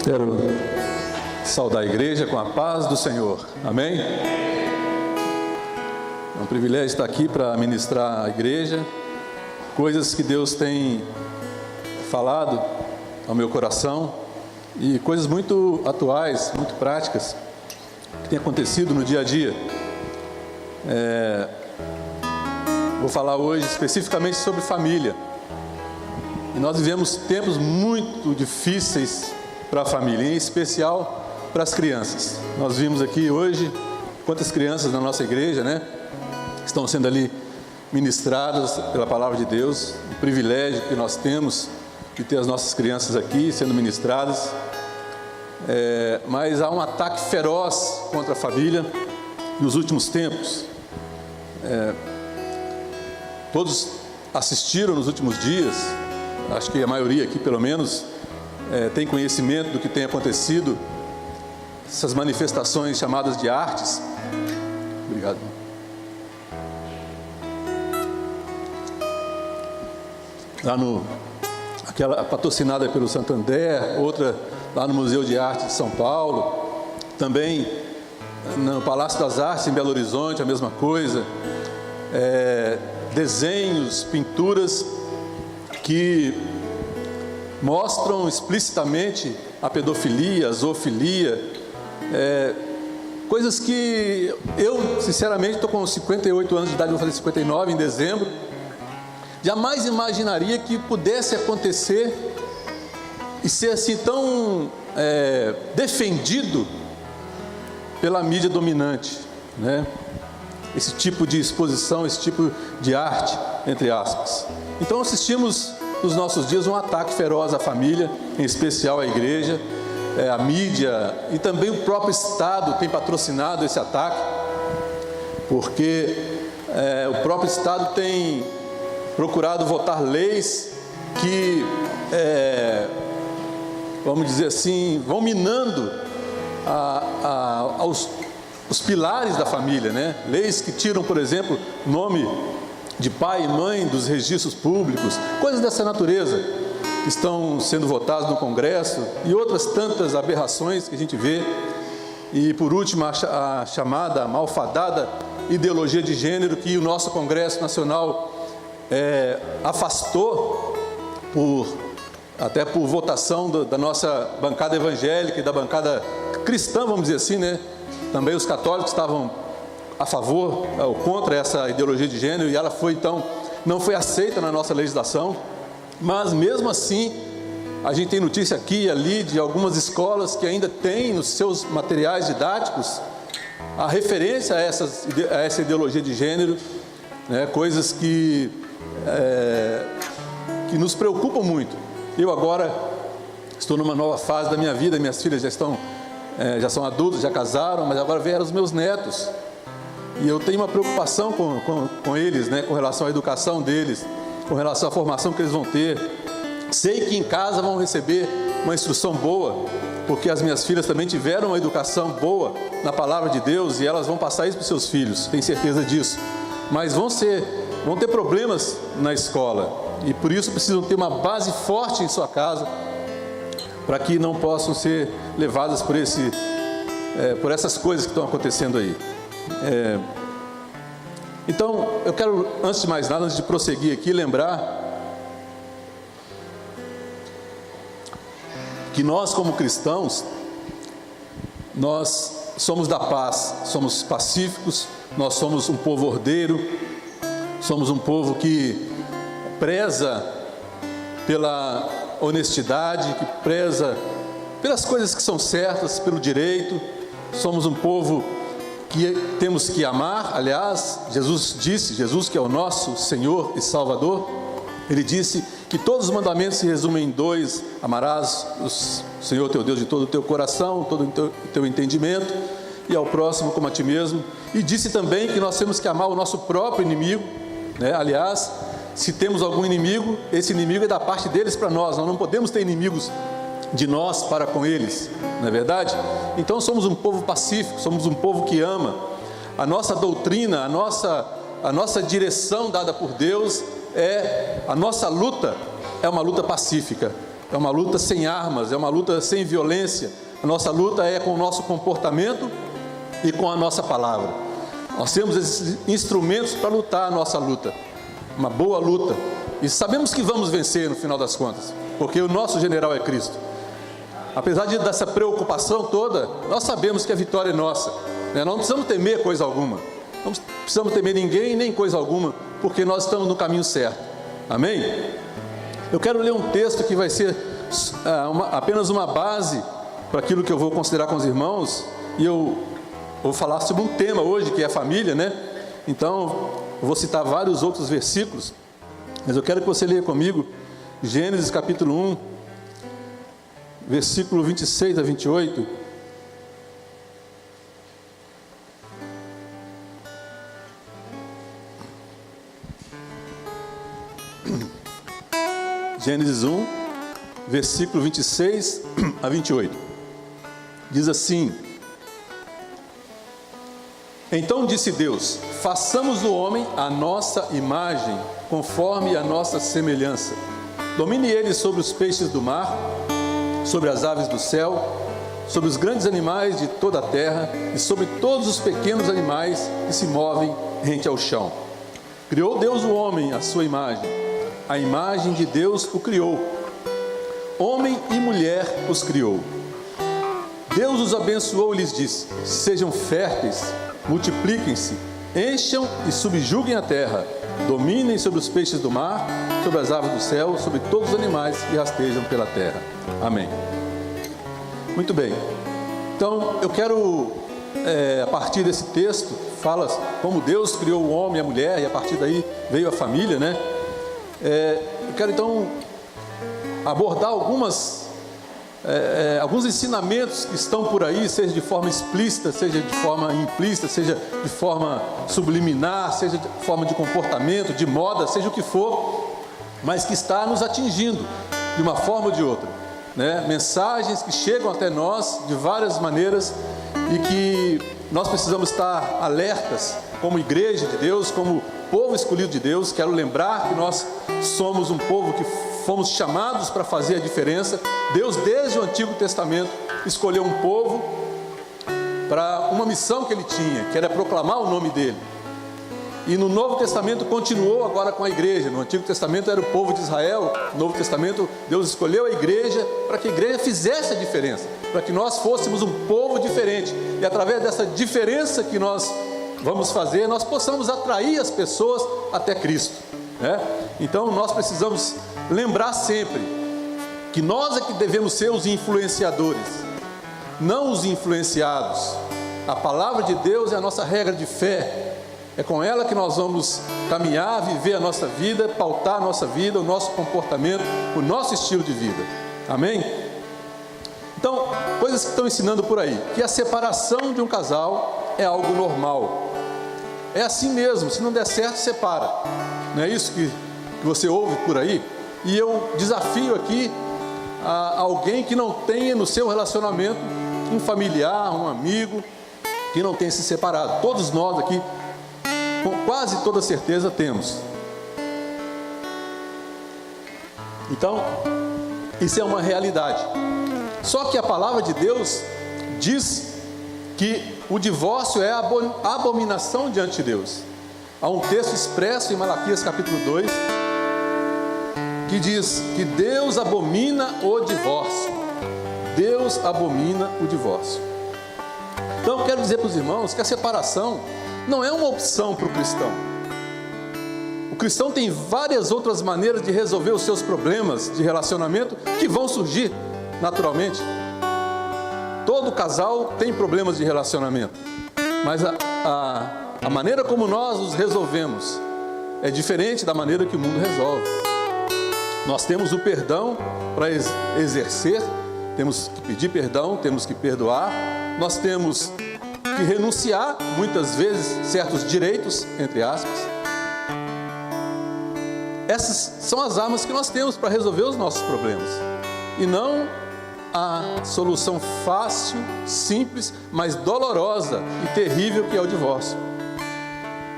Quero saudar a igreja com a paz do Senhor. Amém? É um privilégio estar aqui para ministrar a igreja, coisas que Deus tem falado ao meu coração e coisas muito atuais, muito práticas, que têm acontecido no dia a dia. Vou falar hoje especificamente sobre família. E nós vivemos tempos muito difíceis para a família, em especial para as crianças. Nós vimos aqui hoje quantas crianças na nossa igreja, né, estão sendo ali ministradas pela palavra de Deus. O privilégio que nós temos de ter as nossas crianças aqui sendo ministradas. Mas há um ataque feroz contra a família nos últimos tempos. Todos assistiram nos últimos dias, acho que a maioria aqui pelo menos tem conhecimento do que tem acontecido, essas manifestações chamadas de artes. Obrigado. Lá aquela patrocinada pelo Santander, outra lá no Museu de Arte de São Paulo, também no Palácio das Artes em Belo Horizonte, a mesma coisa. Desenhos, pinturas que mostram explicitamente a pedofilia, a zoofilia, coisas que eu, sinceramente, estou com 58 anos de idade, vou fazer 59 em dezembro, jamais imaginaria que pudesse acontecer e ser assim tão defendido pela mídia dominante, né? Esse tipo de exposição, esse tipo de arte, entre aspas. Então assistimos nos nossos dias um ataque feroz à família, em especial à igreja, a mídia e também o próprio Estado tem patrocinado esse ataque, porque o próprio Estado tem procurado votar leis que, vamos dizer assim, vão minando os pilares da família, né? Leis que tiram, por exemplo, nome de pai e mãe dos registros públicos, coisas dessa natureza que estão sendo votadas no Congresso e outras tantas aberrações que a gente vê. E por último, a chamada malfadada ideologia de gênero que o nosso Congresso Nacional afastou até por votação da nossa bancada evangélica e da bancada cristã, vamos dizer assim, né? Também os católicos estavam a favor ou contra essa ideologia de gênero e ela foi, então, não foi aceita na nossa legislação. Mas mesmo assim, a gente tem notícia aqui e ali de algumas escolas que ainda têm nos seus materiais didáticos a referência a essa ideologia de gênero, né? Coisas que nos preocupam muito. Eu agora estou numa nova fase da minha vida, minhas filhas já são adultos, já casaram, mas agora vieram os meus netos. E eu tenho uma preocupação com eles, né, com relação à educação deles, com relação à formação que eles vão ter. Sei que em casa vão receber uma instrução boa, porque as minhas filhas também tiveram uma educação boa na palavra de Deus e elas vão passar isso para os seus filhos, tenho certeza disso. Mas vão ter problemas na escola e por isso precisam ter uma base forte em sua casa, para que não possam ser levadas por essas coisas que estão acontecendo aí. Então, eu quero, antes de mais nada, antes de prosseguir aqui, lembrar que nós, como cristãos, nós somos da paz, somos pacíficos, nós somos um povo ordeiro, somos um povo que preza pela honestidade, que preza pelas coisas que são certas, pelo direito. Somos um povo que temos que amar. Aliás, Jesus que é o nosso Senhor e Salvador, Ele disse que todos os mandamentos se resumem em dois: amarás o Senhor teu Deus de todo o teu coração, todo o teu entendimento, e ao próximo como a ti mesmo. E disse também que nós temos que amar o nosso próprio inimigo, né? Aliás, se temos algum inimigo, esse inimigo é da parte deles para nós. Nós não podemos ter inimigos de nós para com eles, não é verdade? Então somos um povo pacífico, somos um povo que ama. A nossa doutrina, a nossa direção dada por Deus a nossa luta é uma luta pacífica. é uma luta sem armas, é uma luta sem violência. A nossa luta é com o nosso comportamento e com a nossa palavra. Nós temos esses instrumentos para lutar a nossa luta, uma boa luta, e sabemos que vamos vencer no final das contas, porque o nosso general é Cristo. Apesar dessa preocupação toda, nós sabemos que a vitória é nossa, né? Nós não precisamos temer coisa alguma, não precisamos temer ninguém nem coisa alguma, porque nós estamos no caminho certo. Amém? Eu quero ler um texto que vai ser apenas uma base para aquilo que eu vou considerar com os irmãos, e eu vou falar sobre um tema hoje, que é a família, né? Então, eu vou citar vários outros versículos, mas eu quero que você leia comigo Gênesis capítulo 1, versículo 26 a 28. Gênesis 1, versículo 26 a 28. Diz assim: Então disse Deus: façamos o homem à nossa imagem, conforme a nossa semelhança. Domine ele sobre os peixes do mar, sobre as aves do céu, sobre os grandes animais de toda a terra e sobre todos os pequenos animais que se movem rente ao chão. Criou Deus o homem à sua imagem. A imagem de Deus o criou. Homem e mulher os criou. Deus os abençoou e lhes disse: sejam férteis, multipliquem-se, encham e subjuguem a terra, dominem sobre os peixes do mar, sobre as aves do céu, sobre todos os animais que rastejam pela terra. Amém. Muito bem. Então, eu quero, a partir desse texto, fala como Deus criou o homem e a mulher, e a partir daí veio a família, né? Eu quero, então, abordar alguns ensinamentos que estão por aí, seja de forma explícita, seja de forma implícita, seja de forma subliminar, seja de forma de comportamento, de moda, seja o que for, mas que está nos atingindo de uma forma ou de outra, né? Mensagens que chegam até nós de várias maneiras e que nós precisamos estar alertas como igreja de Deus, como povo escolhido de Deus. Quero lembrar que nós somos um povo que fomos chamados para fazer a diferença. Deus, desde o Antigo Testamento, escolheu um povo para uma missão que Ele tinha, que era proclamar o nome dEle. E no Novo Testamento continuou agora com a igreja. No Antigo Testamento era o povo de Israel. No Novo Testamento Deus escolheu a igreja para que a igreja fizesse a diferença, para que nós fôssemos um povo diferente. E através dessa diferença que nós vamos fazer, nós possamos atrair as pessoas até Cristo, né? Então nós precisamos lembrar sempre que nós é que devemos ser os influenciadores, não os influenciados. A palavra de Deus é a nossa regra de fé. É com ela que nós vamos caminhar, viver a nossa vida, pautar a nossa vida, o nosso comportamento, o nosso estilo de vida. Amém? Então, coisas que estão ensinando por aí, que a separação de um casal é algo normal. É assim mesmo, se não der certo, separa. Não é isso que você ouve por aí? E eu desafio aqui a alguém que não tenha no seu relacionamento um familiar, um amigo, que não tenha se separado. Todos nós aqui, com quase toda certeza, temos. Então, isso é uma realidade. Só que a palavra de Deus diz que o divórcio é abominação diante de Deus. Há um texto expresso em Malaquias capítulo 2, que diz que Deus abomina o divórcio. Deus abomina o divórcio. Então eu quero dizer para os irmãos que a separação não é uma opção para o cristão. O cristão tem várias outras maneiras de resolver os seus problemas de relacionamento que vão surgir naturalmente. Todo casal tem problemas de relacionamento, mas a maneira como nós os resolvemos é diferente da maneira que o mundo resolve. Nós temos o perdão para exercer, temos que pedir perdão, temos que perdoar, nós temos que renunciar, muitas vezes, certos direitos, entre aspas. Essas são as armas que nós temos para resolver os nossos problemas, e não a solução fácil, simples, mas dolorosa e terrível que é o divórcio.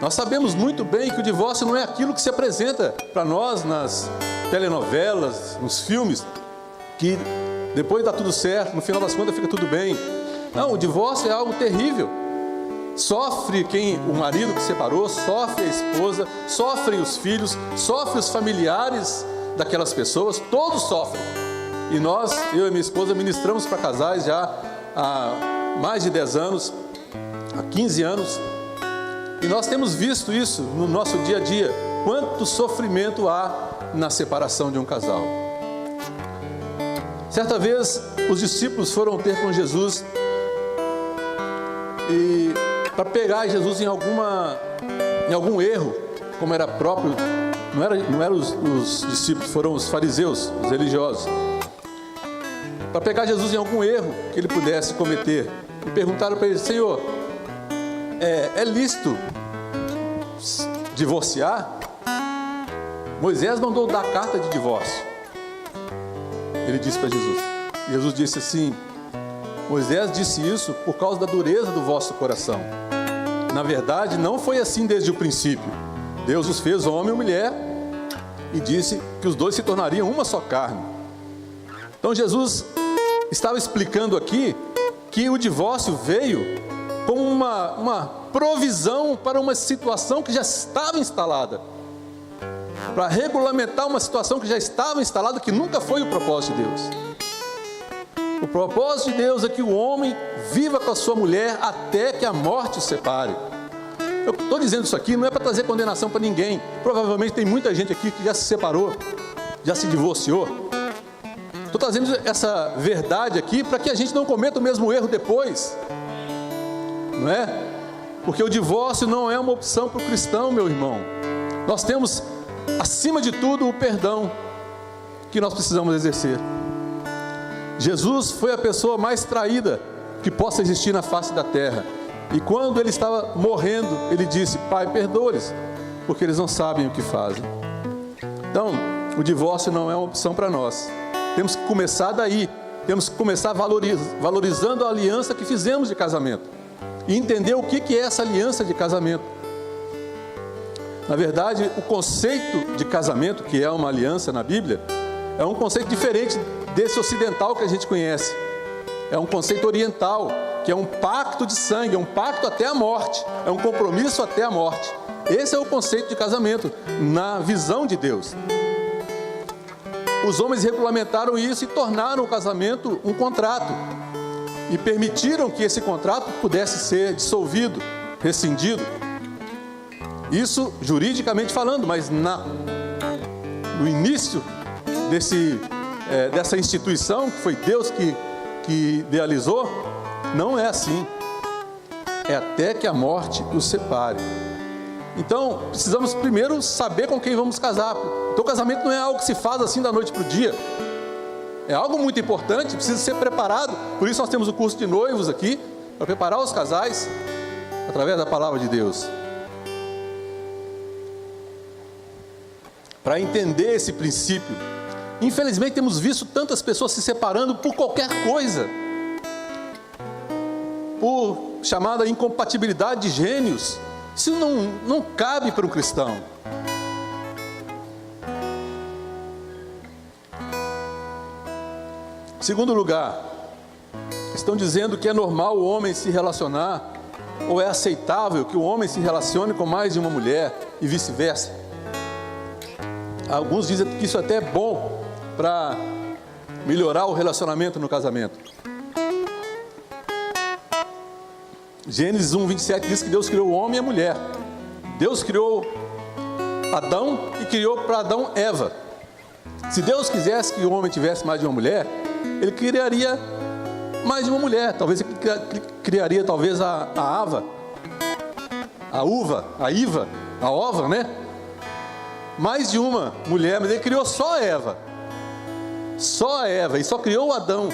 Nós sabemos muito bem que o divórcio não é aquilo que se apresenta para nós nas telenovelas, nos filmes. que depois dá tudo certo, no final das contas fica tudo bem. Não, o divórcio é algo terrível. Sofre o marido que separou, sofre a esposa, sofrem os filhos, sofrem os familiares daquelas pessoas, todos sofrem. E nós, eu e minha esposa, ministramos para casais já há mais de 10 anos, há 15 anos, e nós temos visto isso no nosso dia a dia, quanto sofrimento há na separação de um casal. Certa vez, os discípulos foram ter com Jesus e para pegar Jesus em algum erro, como era próprio, não eram os discípulos, foram os fariseus, os religiosos, para pegar Jesus em algum erro que ele pudesse cometer, e perguntaram para ele: Senhor, é lícito divorciar? Moisés mandou dar carta de divórcio. Ele disse para Jesus, Jesus disse assim: Moisés disse isso por causa da dureza do vosso coração. Na verdade, não foi assim desde o princípio. Deus os fez homem e mulher e disse que os dois se tornariam uma só carne. Então Jesus estava explicando aqui que o divórcio veio como uma provisão para uma situação que já estava instalada, para regulamentar uma situação que já estava instalada, que nunca foi o propósito de Deus. O propósito de Deus é que o homem viva com a sua mulher até que a morte os separe. Eu estou dizendo isso aqui não é para trazer condenação para ninguém. Provavelmente tem muita gente aqui que já se separou, já se divorciou. Estou trazendo essa verdade aqui para que a gente não cometa o mesmo erro depois, não é? Porque o divórcio não é uma opção para o cristão, meu irmão. Nós temos, acima de tudo, o perdão que nós precisamos exercer. Jesus foi a pessoa mais traída que possa existir na face da terra. E quando ele estava morrendo, ele disse: Pai, perdoa-lhes, porque eles não sabem o que fazem. Então, o divórcio não é uma opção para nós. Temos que começar daí. Temos que começar valorizando a aliança que fizemos de casamento. E entender o que é essa aliança de casamento. Na verdade, o conceito de casamento, que é uma aliança na Bíblia, é um conceito diferente desse ocidental que a gente conhece. É um conceito oriental, que é um pacto de sangue, é um pacto até a morte, é um compromisso até a morte. Esse é o conceito de casamento, na visão de Deus. Os homens regulamentaram isso e tornaram o casamento um contrato, e permitiram que esse contrato pudesse ser dissolvido, rescindido. Isso juridicamente falando, mas no início dessa instituição, que foi Deus que idealizou, não é assim. É até que a morte os separe. Então, precisamos primeiro saber com quem vamos casar. Então, o casamento não é algo que se faz assim da noite para o dia. É algo muito importante, precisa ser preparado. Por isso nós temos o curso de noivos aqui, para preparar os casais, através da palavra de Deus. Para entender esse princípio. Infelizmente temos visto tantas pessoas se separando por qualquer coisa, por chamada incompatibilidade de gênios. Isso não cabe para um cristão. Segundo lugar, estão dizendo que é normal o homem se relacionar, ou é aceitável que o homem se relacione com mais de uma mulher e vice-versa. Alguns dizem que isso até é bom para melhorar o relacionamento no casamento. Gênesis 1:27 diz que Deus criou o homem e a mulher. Deus criou Adão e criou para Adão Eva. Se Deus quisesse que o homem tivesse mais de uma mulher, ele criaria mais de uma mulher. Talvez ele criaria talvez a Ava, a Uva, a Iva, a Ova, né? Mais de uma mulher, mas ele criou só a Eva. Só a Eva, e só criou o Adão.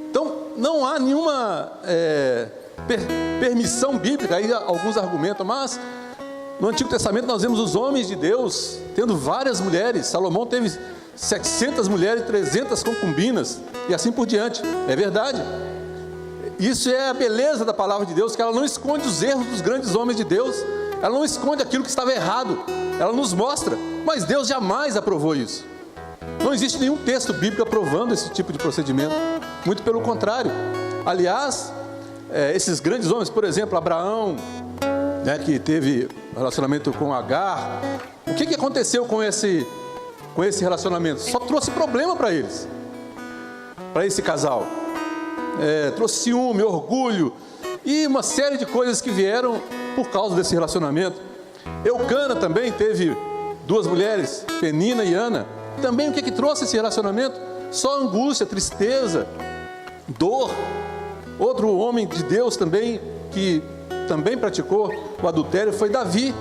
Então, não há nenhuma permissão bíblica, aí alguns argumentam, mas no Antigo Testamento nós vemos os homens de Deus tendo várias mulheres. Salomão teve 700 mulheres, 300 concubinas, e assim por diante. É verdade. Isso é a beleza da palavra de Deus, que ela não esconde os erros dos grandes homens de Deus, ela não esconde aquilo que estava errado, ela nos mostra, mas Deus jamais aprovou isso. Não existe nenhum texto bíblico aprovando esse tipo de procedimento, muito pelo contrário. Aliás, esses grandes homens, por exemplo, Abraão, né, que teve relacionamento com Agar, o que aconteceu com esse relacionamento? Só trouxe problema para eles, para esse casal. Trouxe ciúme, orgulho e uma série de coisas que vieram por causa desse relacionamento. Eucana também teve 2 mulheres, Penina e Ana. Também o que trouxe esse relacionamento? Só angústia, tristeza, dor. Outro homem de Deus também, que também praticou o adultério, foi Davi.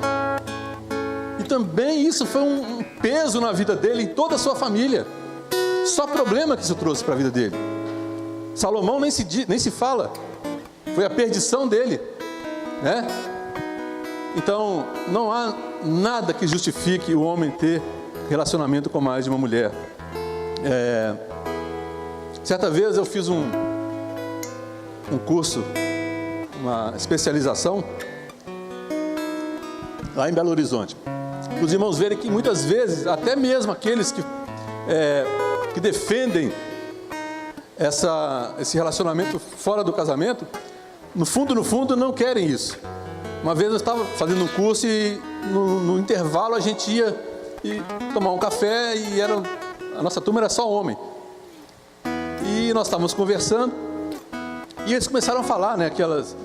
E também isso foi um peso na vida dele e toda a sua família. Só problema que isso trouxe para a vida dele. Salomão nem se fala. Foi a perdição dele, né? Então, não há nada que justifique o homem ter relacionamento com mais de uma mulher. Certa vez eu fiz um curso, uma especialização lá em Belo Horizonte. Os irmãos verem que muitas vezes, até mesmo aqueles que defendem esse relacionamento fora do casamento, no fundo não querem isso. Uma vez eu estava fazendo um curso e no intervalo a gente ia tomar um café e a nossa turma era só homem. E nós estávamos conversando e eles começaram a falar, né, aquelas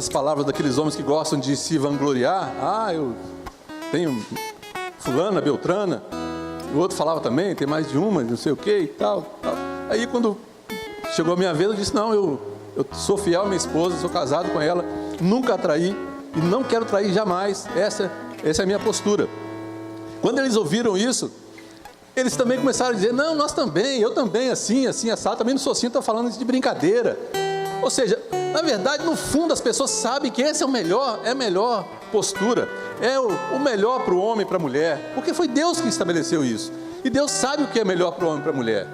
palavras daqueles homens que gostam de se vangloriar. Eu tenho fulana, beltrana. O outro falava também, tem mais de uma, não sei o que e tal. Aí quando chegou a minha vez, eu disse, não, eu sou fiel à minha esposa, sou casado com ela, nunca a traí e não quero trair jamais. Essa é a minha postura. Quando eles ouviram isso, eles também começaram a dizer, não, nós também, eu também, assim, assado, também não sou assim, estou falando isso de brincadeira. Ou seja, na verdade, no fundo, as pessoas sabem que esse é a melhor postura, é o melhor para o homem e para a mulher, porque foi Deus que estabeleceu isso. E Deus sabe o que é melhor para o homem e para a mulher.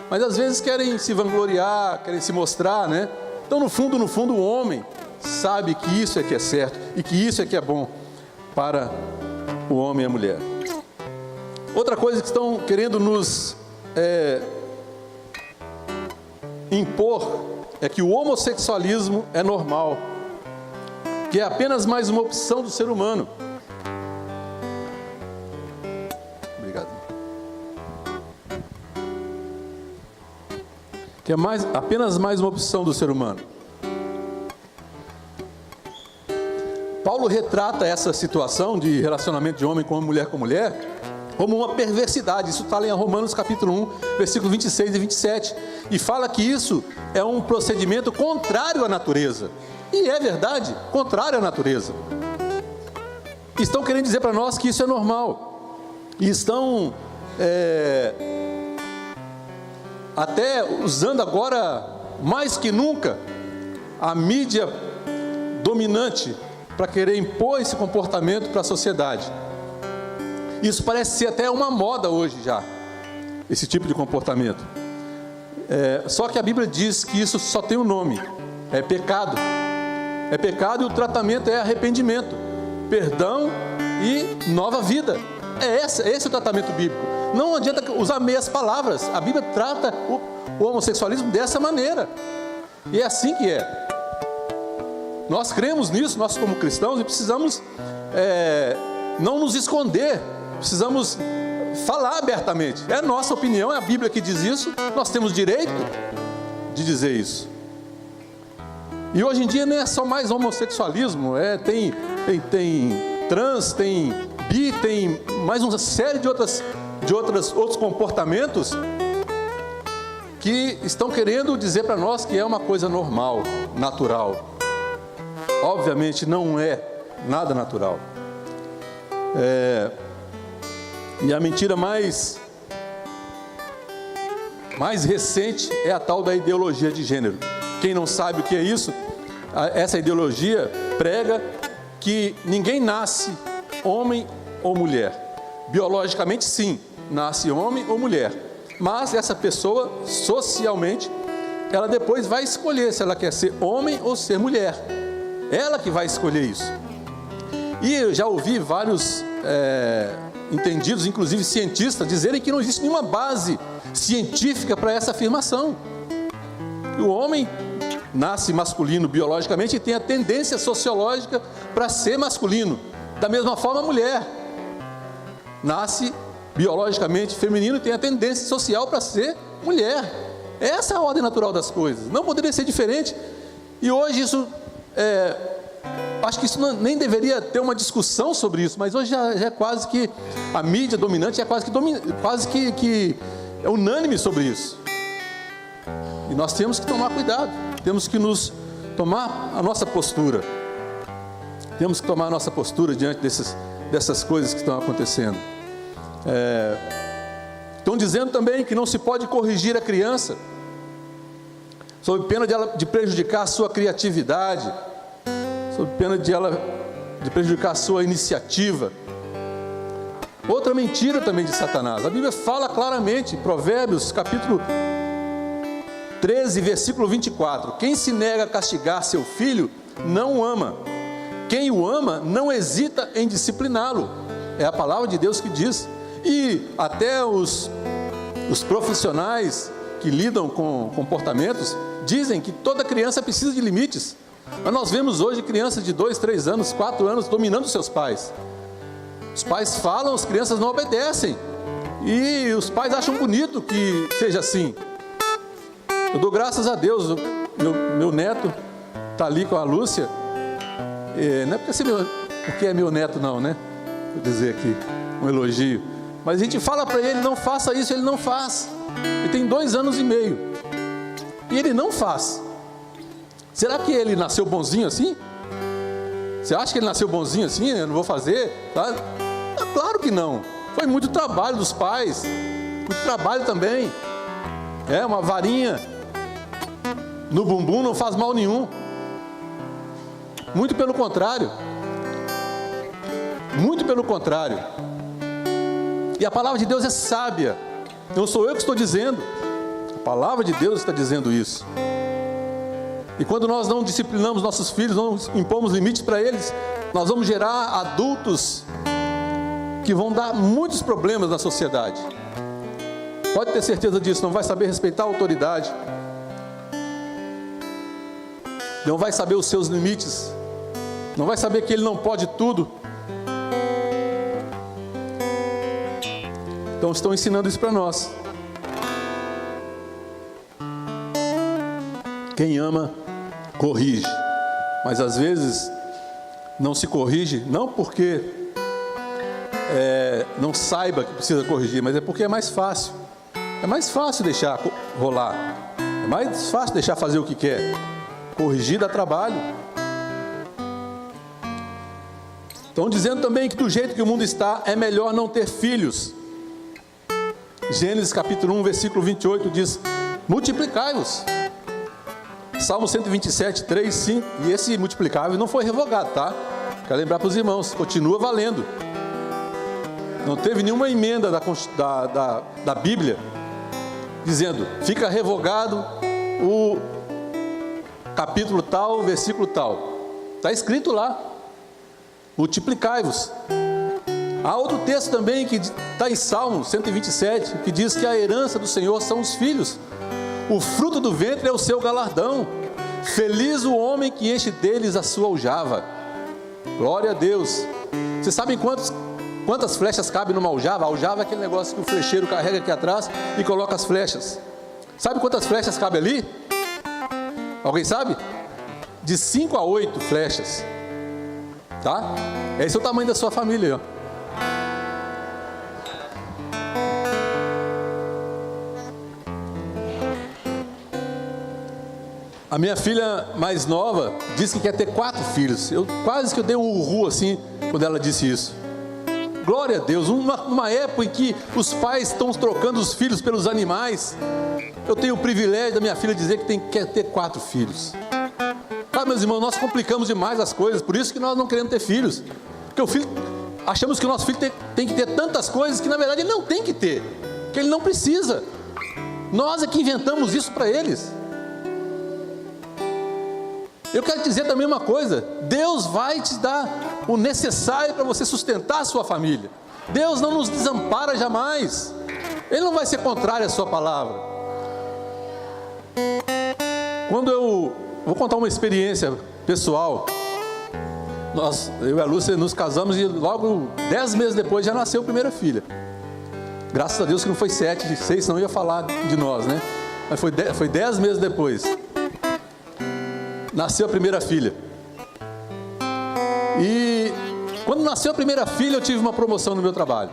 Mas às vezes querem se vangloriar, querem se mostrar, né? Então, no fundo, o homem sabe que isso é que é certo e que isso é que é bom para o homem e a mulher. Outra coisa que estão querendo nos impor é que o homossexualismo é normal, que é apenas mais uma opção do ser humano. Obrigado. Que é apenas mais uma opção do ser humano. Paulo retrata essa situação de relacionamento de homem com mulher como uma perversidade. Isso está lá em Romanos capítulo 1, versículos 26 e 27. E fala que isso é um procedimento contrário à natureza. E é verdade, contrário à natureza. Estão querendo dizer para nós que isso é normal. E estão até usando agora, mais que nunca, a mídia dominante para querer impor esse comportamento para a sociedade. Isso parece ser até uma moda hoje já, esse tipo de comportamento. Só que a Bíblia diz que isso só tem um nome, é pecado. É pecado e o tratamento é arrependimento, perdão e nova vida. Esse é o tratamento bíblico. Não adianta usar meias palavras. A Bíblia trata o homossexualismo dessa maneira. E é assim que é. Nós cremos nisso, nós como cristãos, e precisamos não nos esconder. Precisamos falar abertamente. É a nossa opinião, é a Bíblia que diz isso. Nós temos direito de dizer isso. E hoje em dia não é só mais homossexualismo, tem trans, tem bi, tem mais uma série de outros comportamentos que estão querendo dizer para nós que é uma coisa normal, natural. Obviamente não é nada natural. E a mentira mais recente é a tal da ideologia de gênero. Quem não sabe o que é isso, essa ideologia prega que ninguém nasce homem ou mulher. Biologicamente sim, nasce homem ou mulher. Mas essa pessoa, socialmente, ela depois vai escolher se ela quer ser homem ou ser mulher. Ela que vai escolher isso. E eu já ouvi vários entendidos, inclusive cientistas, dizerem que não existe nenhuma base científica para essa afirmação. O homem nasce masculino biologicamente e tem a tendência sociológica para ser masculino. Da mesma forma, a mulher nasce biologicamente feminino e tem a tendência social para ser mulher. Essa é a ordem natural das coisas. Não poderia ser diferente. E hoje isso, acho que isso nem deveria ter uma discussão sobre isso, mas hoje já é quase que, a mídia dominante é quase que é unânime sobre isso. E nós temos que tomar cuidado, temos que tomar a nossa postura. Temos que tomar a nossa postura diante dessas coisas que estão acontecendo. Estão dizendo também que não se pode corrigir a criança, sob pena de prejudicar a sua criatividade, sob pena de prejudicar a sua iniciativa. Outra mentira também de Satanás. A Bíblia fala claramente, Provérbios capítulo 13, versículo 24: quem se nega a castigar seu filho, não o ama. Quem o ama, não hesita em discipliná-lo. É a palavra de Deus que diz. E até os profissionais que lidam com comportamentos dizem que toda criança precisa de limites. Mas nós vemos hoje crianças de 2, 3 anos, 4 anos dominando seus pais. Os pais falam, as crianças não obedecem. E os pais acham bonito que seja assim. Eu dou graças a Deus, meu neto está ali com a Lúcia. Não é porque é meu neto não, né? Vou dizer aqui um elogio. Mas a gente fala para ele, não faça isso, ele não faz. Ele tem 2 anos e meio. E ele não faz. Será que ele nasceu bonzinho assim? Você acha que ele nasceu bonzinho assim? Eu não vou fazer? Tá? Claro que não. Foi muito trabalho dos pais. Muito trabalho também. Uma varinha no bumbum não faz mal nenhum. Muito pelo contrário. Muito pelo contrário. E a palavra de Deus é sábia. Não sou eu que estou dizendo. A palavra de Deus está dizendo isso. E quando nós não disciplinamos nossos filhos, não impomos limites para eles, nós vamos gerar adultos que vão dar muitos problemas na sociedade. Pode ter certeza disso. Não vai saber respeitar a autoridade. Não vai saber os seus limites. Não vai saber que ele não pode tudo. Então estão ensinando isso para nós. Quem ama, corrige. Mas às vezes não se corrige, não porque não saiba que precisa corrigir, mas é porque é mais fácil. É mais fácil deixar rolar. É mais fácil deixar fazer o que quer. Corrigir dá trabalho. Estão dizendo também que do jeito que o mundo está, é melhor não ter filhos. Gênesis capítulo 1, versículo 28 diz: multiplicai-vos. Salmo 127, 3, 5. E esse multiplicai-vos não foi revogado, tá? Quero lembrar para os irmãos, continua valendo. Não teve nenhuma emenda da Bíblia dizendo, fica revogado o capítulo tal, versículo tal. Está escrito lá, multiplicai-vos. Há outro texto também que está em Salmo 127, que diz que a herança do Senhor são os filhos. O fruto do ventre é o seu galardão. Feliz o homem que enche deles a sua aljava. Glória a Deus. Vocês sabem quantas flechas cabem numa aljava? A aljava é aquele negócio que o flecheiro carrega aqui atrás e coloca as flechas. Sabe quantas flechas cabem ali? Alguém sabe? De 5 a 8 flechas. Tá? Esse é o tamanho da sua família, ó. A minha filha mais nova disse que quer ter 4 filhos. Quase que eu dei um urru assim quando ela disse isso. Glória a Deus, numa época em que os pais estão trocando os filhos pelos animais, eu tenho o privilégio da minha filha dizer que quer ter 4 filhos. Ah, meus irmãos, nós complicamos demais as coisas, por isso que nós não queremos ter filhos. Porque achamos que o nosso filho tem que ter tantas coisas que na verdade ele não tem que ter, que ele não precisa. Nós é que inventamos isso para eles. Eu quero dizer também uma coisa: Deus vai te dar o necessário para você sustentar a sua família. Deus não nos desampara jamais. Ele não vai ser contrário à sua palavra. Quando eu vou contar uma experiência pessoal, eu e a Lúcia nos casamos e logo 10 meses depois já nasceu a primeira filha. Graças a Deus que não foi 7, 6, senão eu ia falar de nós, né? Mas foi 10 meses depois. Nasceu a primeira filha. E quando nasceu a primeira filha, eu tive uma promoção no meu trabalho.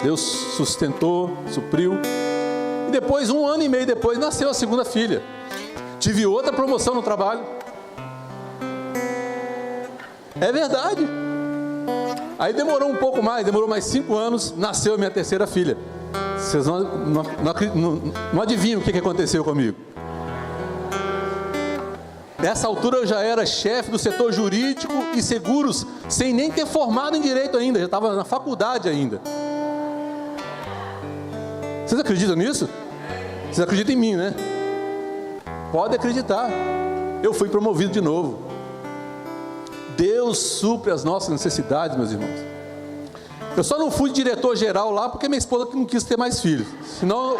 Deus sustentou, supriu. E depois, 1 ano e meio depois, nasceu a segunda filha. Tive outra promoção no trabalho. É verdade. Aí demorou um pouco mais, demorou mais 5 anos, nasceu a minha terceira filha. Vocês não adivinham o que aconteceu comigo. Nessa altura eu já era chefe do setor jurídico e seguros, sem nem ter formado em direito ainda, já estava na faculdade ainda. Vocês acreditam nisso? Vocês acreditam em mim, né? Pode acreditar. Eu fui promovido de novo. Deus supre as nossas necessidades, meus irmãos. Eu só não fui diretor-geral lá porque minha esposa não quis ter mais filhos. Senão,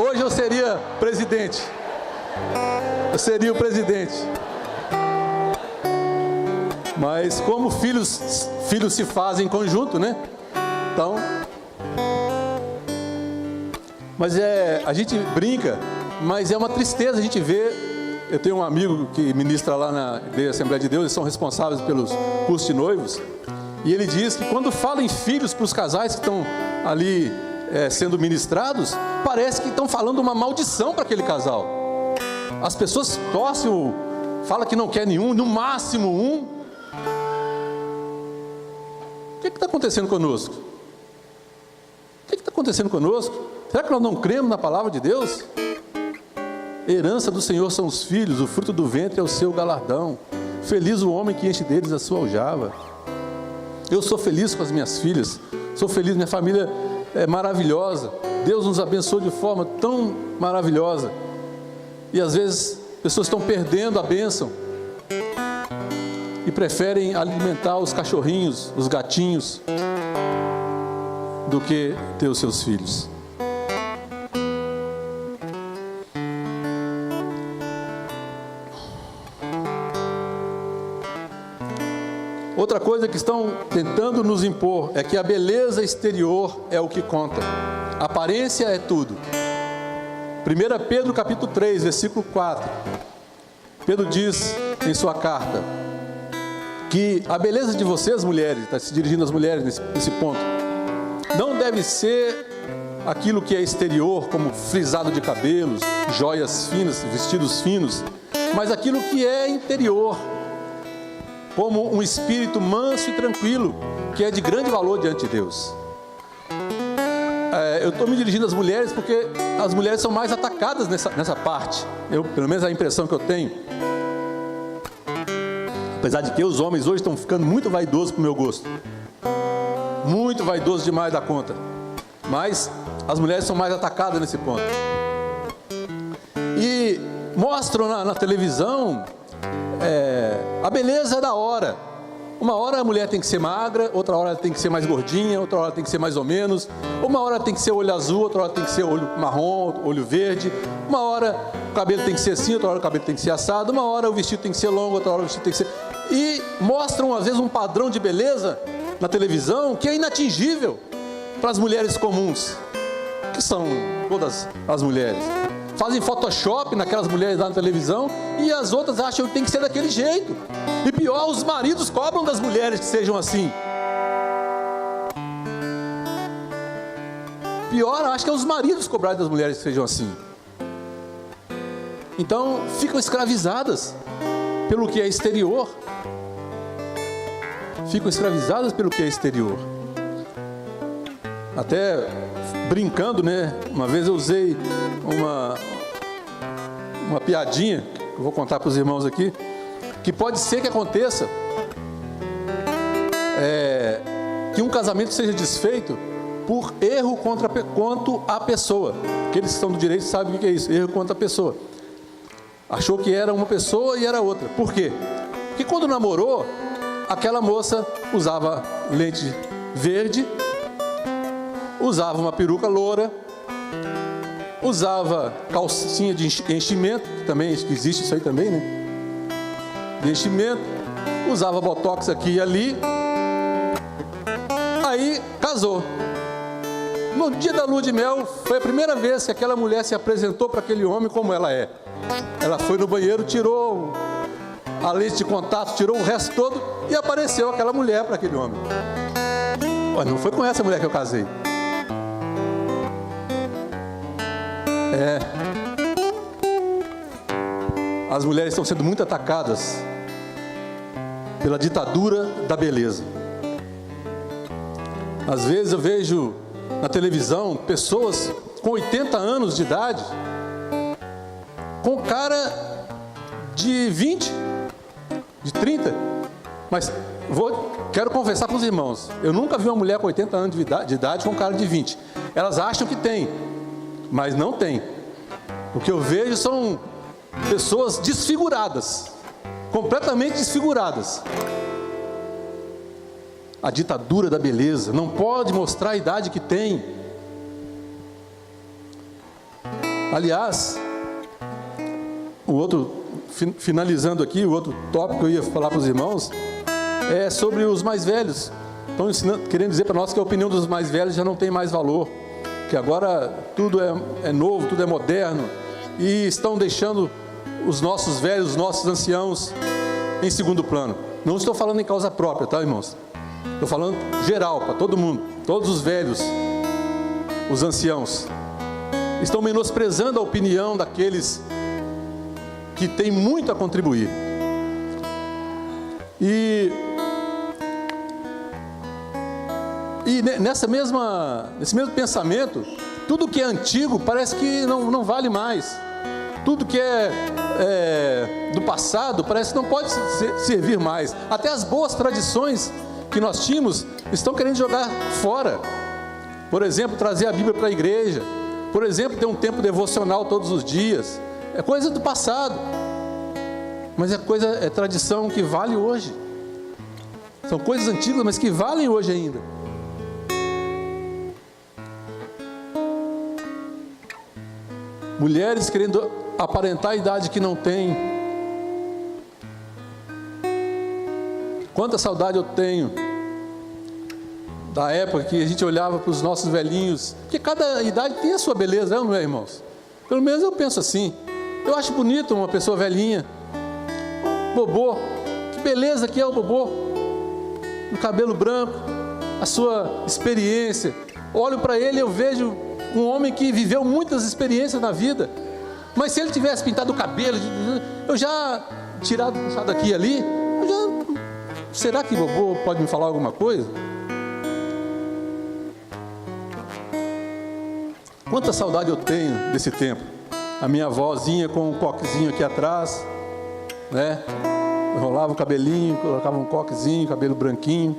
hoje eu seria presidente. Eu seria o presidente. Mas como filhos se fazem em conjunto, né? Então, mas a gente brinca, mas é uma tristeza a gente ver. Eu tenho um amigo que ministra lá na Assembleia de Deus, eles são responsáveis pelos cursos de noivos, e ele diz que quando fala em filhos para os casais que estão ali sendo ministrados, parece que estão falando uma maldição para aquele casal. As pessoas torcem, falam que não quer nenhum, no máximo um. O que está acontecendo conosco? O que está acontecendo conosco? Será que nós não cremos na palavra de Deus? Herança do Senhor são os filhos, o fruto do ventre é o seu galardão. Feliz o homem que enche deles a sua aljava. Eu sou feliz com as minhas filhas, sou feliz, minha família é maravilhosa. Deus nos abençoou de forma tão maravilhosa. E às vezes, pessoas estão perdendo a bênção e preferem alimentar os cachorrinhos, os gatinhos, do que ter os seus filhos. Outra coisa que estão tentando nos impor é que a beleza exterior é o que conta. A aparência é tudo. 1 Pedro capítulo 3, versículo 4. Pedro diz em sua carta que a beleza de vocês, mulheres, está se dirigindo às mulheres nesse ponto, não deve ser aquilo que é exterior, como frisado de cabelos, joias finas, vestidos finos, mas aquilo que é interior, como um espírito manso e tranquilo, que é de grande valor diante de Deus. Eu estou me dirigindo às mulheres porque as mulheres são mais atacadas nessa parte. Pelo menos a impressão que eu tenho. Apesar de que os homens hoje estão ficando muito vaidosos para o meu gosto. Muito vaidosos demais da conta. Mas as mulheres são mais atacadas nesse ponto. E mostram na televisão a beleza da hora. Uma hora a mulher tem que ser magra, outra hora ela tem que ser mais gordinha, outra hora ela tem que ser mais ou menos. Uma hora tem que ser olho azul, outra hora tem que ser olho marrom, olho verde. Uma hora o cabelo tem que ser assim, outra hora o cabelo tem que ser assado. Uma hora o vestido tem que ser longo, outra hora o vestido tem que ser... E mostram às vezes um padrão de beleza na televisão que é inatingível para as mulheres comuns, que são todas as mulheres. Fazem Photoshop naquelas mulheres lá na televisão e as outras acham que tem que ser daquele jeito. E pior, os maridos cobram das mulheres que sejam assim. Pior, acho que é os maridos cobrarem das mulheres que sejam assim. Então, ficam escravizadas pelo que é exterior. Ficam escravizadas pelo que é exterior. Até brincando, né? Uma vez eu usei uma piadinha, que eu vou contar para os irmãos aqui, que pode ser que aconteça que um casamento seja desfeito por erro quanto à pessoa. Aqueles que estão do direito sabem o que é isso, erro contra a pessoa. Achou que era uma pessoa e era outra. Por quê? Porque quando namorou, aquela moça usava lente verde usava uma peruca loura, usava calcinha de enchimento, que também existe isso aí também, né? De enchimento, usava botox aqui e ali. Aí casou. No dia da lua de mel, foi a primeira vez que aquela mulher se apresentou para aquele homem como ela é. Ela foi no banheiro, tirou a lente de contato, tirou o resto todo e apareceu aquela mulher para aquele homem. Olha, não foi com essa mulher que eu casei. As mulheres estão sendo muito atacadas pela ditadura da beleza. Às vezes eu vejo na televisão pessoas com 80 anos de idade, com cara de 20, de 30, mas quero conversar com os irmãos, eu nunca vi uma mulher com 80 anos de idade com cara de 20. Elas acham que tem, mas não tem. O que eu vejo são pessoas desfiguradas, completamente desfiguradas. A ditadura da beleza, não pode mostrar a idade que tem. Aliás, o outro, finalizando aqui, o outro tópico que eu ia falar para os irmãos é sobre os mais velhos. Estão querendo dizer para nós que a opinião dos mais velhos já não tem mais valor, que agora tudo é novo, tudo é moderno, e estão deixando os nossos velhos, os nossos anciãos em segundo plano. Não estou falando em causa própria, tá, irmãos? Estou falando geral, para todo mundo. Todos os velhos, os anciãos, estão menosprezando a opinião daqueles que têm muito a contribuir. E nesse mesmo pensamento, tudo que é antigo parece que não vale mais. Tudo que é do passado parece que não pode servir mais. Até as boas tradições que nós tínhamos estão querendo jogar fora. Por exemplo, trazer a Bíblia para a igreja. Por exemplo, ter um tempo devocional todos os dias. É coisa do passado, mas é tradição que vale hoje. São coisas antigas, mas que valem hoje ainda. Mulheres querendo aparentar a idade que não tem. Quanta saudade eu tenho da época que a gente olhava para os nossos velhinhos, porque cada idade tem a sua beleza, não é, irmãos? Pelo menos eu penso assim. Eu acho bonito uma pessoa velhinha, bobô, que beleza que é o bobô, o cabelo branco, a sua experiência. Olho para ele e eu vejo um homem que viveu muitas experiências na vida, mas se ele tivesse pintado o cabelo, eu já tirado, puxado aqui e ali, será que bobô pode me falar alguma coisa? Quanta saudade eu tenho desse tempo. A minha avózinha com um coquezinho aqui atrás, né? Enrolava o cabelinho, colocava um coquezinho, cabelo branquinho.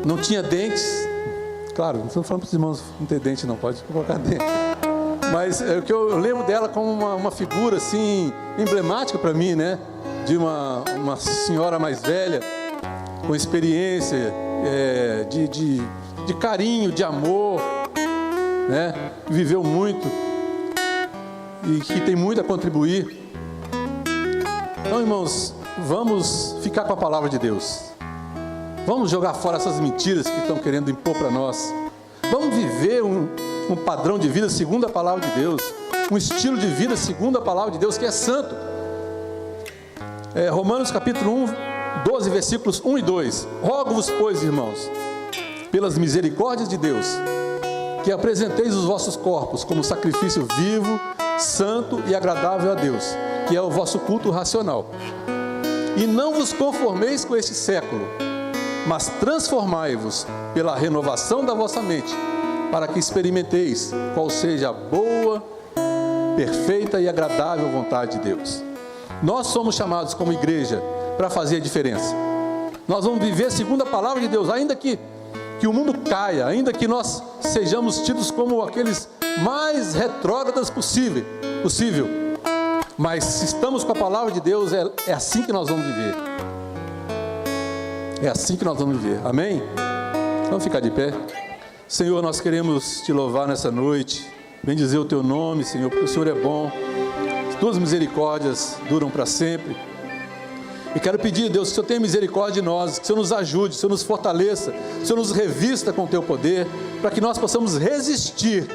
Não tinha dentes. Claro, não estou falando para os irmãos não ter dente, não pode colocar dente. Mas é o que eu lembro dela como uma figura assim emblemática para mim, né? De uma senhora mais velha, com experiência, de carinho, de amor, né? Viveu muito e que tem muito a contribuir. Então, irmãos, vamos ficar com a palavra de Deus. Vamos jogar fora essas mentiras que estão querendo impor para nós. Vamos viver um padrão de vida segundo a palavra de Deus, um estilo de vida segundo a palavra de Deus, que é santo. Romanos capítulo 1, 12, versículos 1 e 2. Rogo-vos, pois, irmãos, pelas misericórdias de Deus, que apresenteis os vossos corpos como sacrifício vivo, santo e agradável a Deus, que é o vosso culto racional. E não vos conformeis com este século, mas transformai-vos pela renovação da vossa mente, para que experimenteis qual seja a boa, perfeita e agradável vontade de Deus. Nós somos chamados como igreja para fazer a diferença. Nós vamos viver segundo a palavra de Deus, ainda que o mundo caia, ainda que nós sejamos tidos como aqueles mais retrógradas possível. Mas se estamos com a palavra de Deus, é assim que nós vamos viver. É assim que nós vamos viver. Amém? Vamos ficar de pé. Senhor, nós queremos te louvar nessa noite, bendizer o teu nome, Senhor, porque o Senhor é bom, as tuas misericórdias duram para sempre. E quero pedir, Deus, que o Senhor tenha misericórdia de nós, que o Senhor nos ajude, que o Senhor nos fortaleça, que o Senhor nos revista com o teu poder, para que nós possamos resistir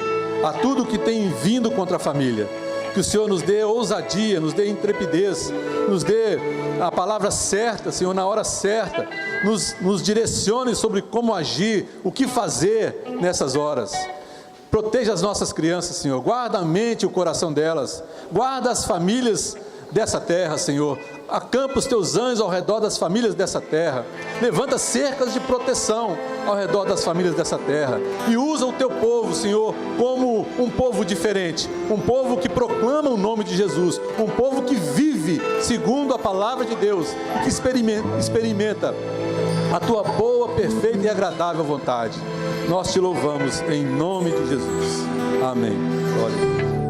a tudo que tem vindo contra a família. Que o Senhor nos dê ousadia, nos dê intrepidez, nos dê a palavra certa, Senhor, na hora certa, nos direcione sobre como agir, o que fazer nessas horas. Proteja as nossas crianças, Senhor, guarda a mente e o coração delas, guarda as famílias dessa terra, Senhor, acampa os teus anjos ao redor das famílias dessa terra, levanta cercas de proteção ao redor das famílias dessa terra, e usa o teu povo, Senhor, como um povo diferente, um povo que proclama o nome de Jesus, um povo que vive segundo a palavra de Deus, e que experimenta a tua boa, perfeita e agradável vontade. Nós te louvamos em nome de Jesus. Amém. Glória a Deus.